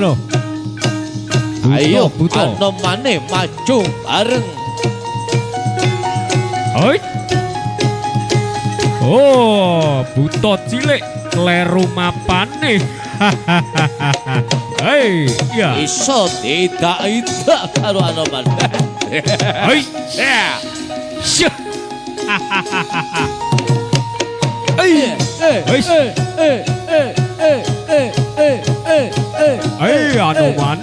ngono. Ayo, buto. Anomane maju bareng. Hoi. Oh, buto cilik kleru mapane. Hei, iya. Iso tidak karo Anoman. Hei, syah. Hei, hei, Anoman.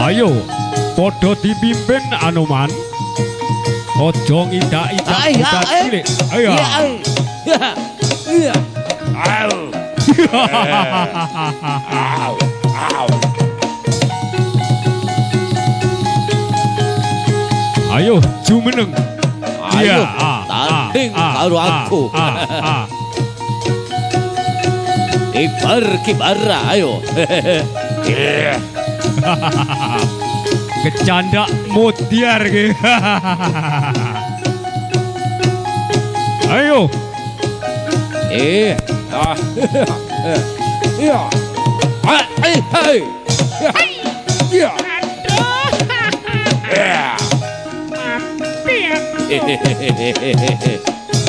Ayo, podo dipimpin Anoman. Ojo ngidak-idak buta cilik. Ayo. Ayo, jumeneng. Ayo, tanding karo aku. Kibar, ayo. Kecanda mutiar ke. Ayo.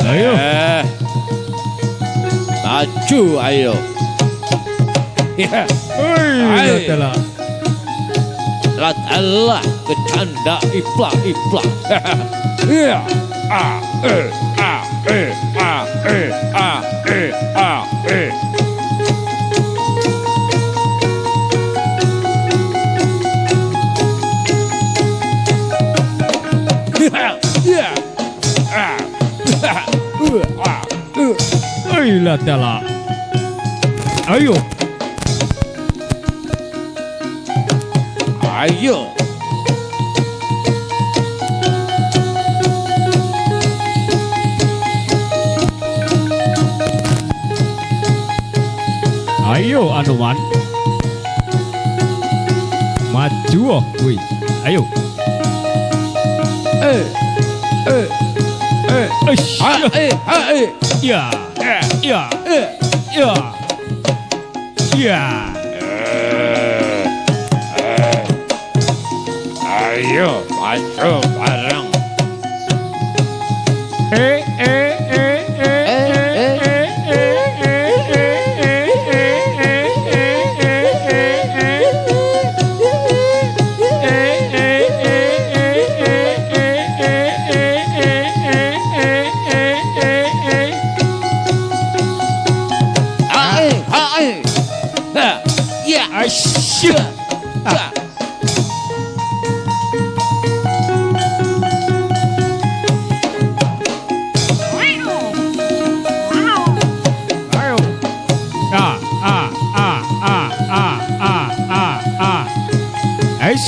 Ayo. Maju, ayo. Ayo. Latala kecanda iplak. Ayo latala. Ayo. Ayo. Ayo Anoman. Maju oh, kuy. Ayo. Ya. Ya. Ya. Ya. Ayo maju bareng.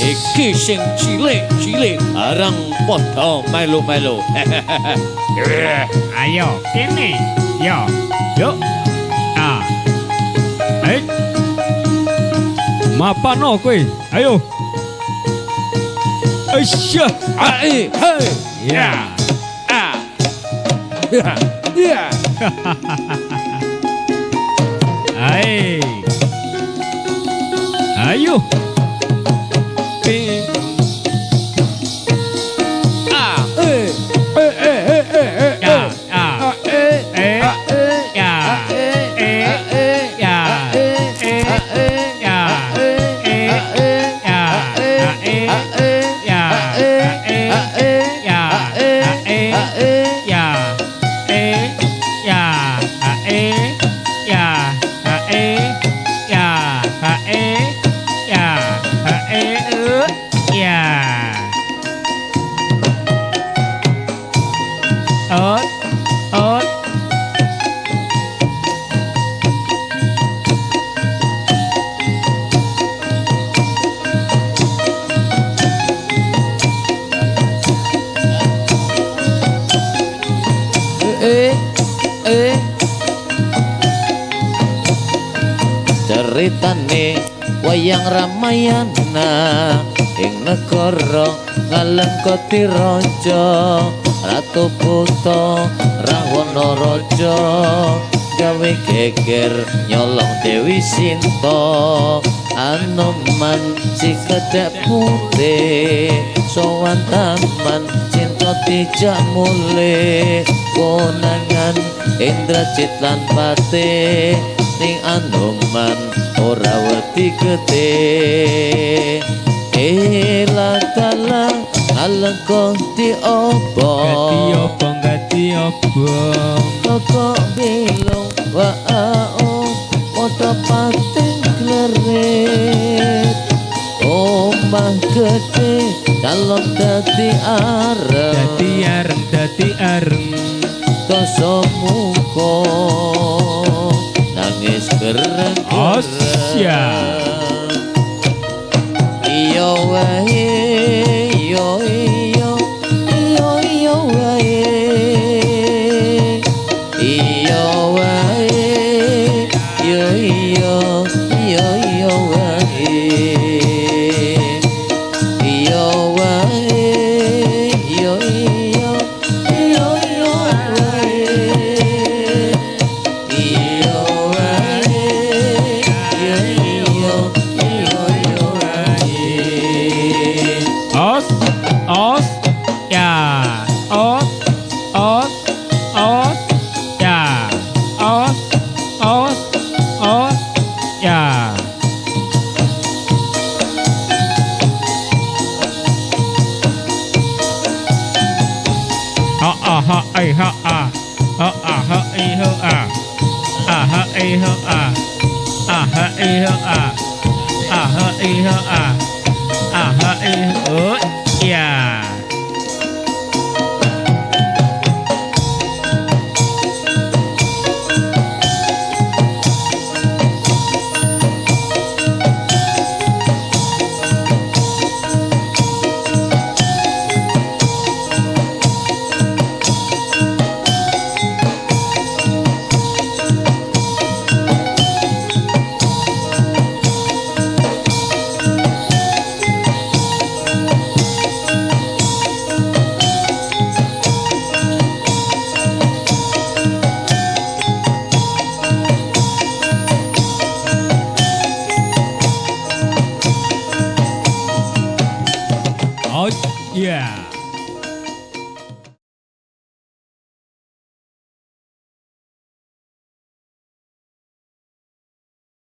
Iki sing cilik arang padha melu-melu. Ayo, kene. Yo. Yuk. Mapano kowe? Ayo. Aisyah. Ya. Ayo. Ceritane wayang Ramayana ing negara Ngalengkoti raja Ratu Buta Rahwana Raja gawe geger nyolong Dewi Sinta Anoman si kedek putih sowan taman cinta dijak mule konangan Indrajit lan Patih ning Anoman ora wedi gede dalang alengko diopo Gati opo kok bilung waao padha pating klerit omah gede calon dadi areng Dadi areng koso muka nangis kereng Osya iyo wae iyo iyo iyo iyo wae iyo wae iyo iyo iyo iyo wae iyo wae iyo iyo iyo iyo wae iyo wae iyo iyo iyo iyo wae Os ya os ya os ya ha ai ha ha ai ho ha ai ho ha ai ho ha ai ho ha ai ho ya